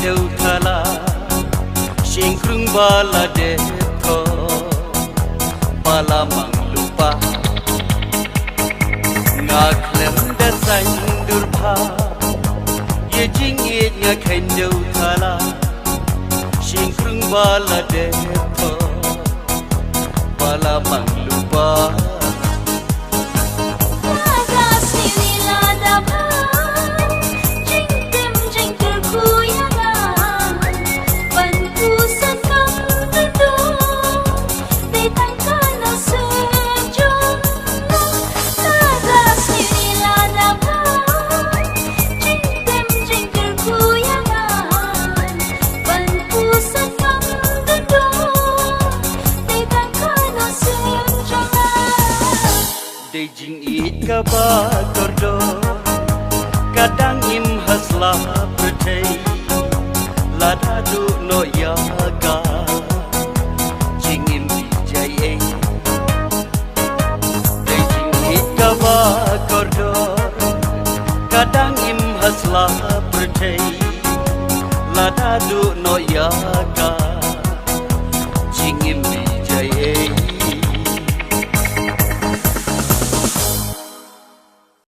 dâu thala sing krung bala de tho bala mang lupa nga klem da san durpha ye jing ye nga khain dâu thala sing krung bala de tho bala mang lupa Dejing it kaba kordo kadang im hasla pertei lada du no yaga jing im bijai Dejing it kaba kordo kadang im hasla pertei lada du no yaga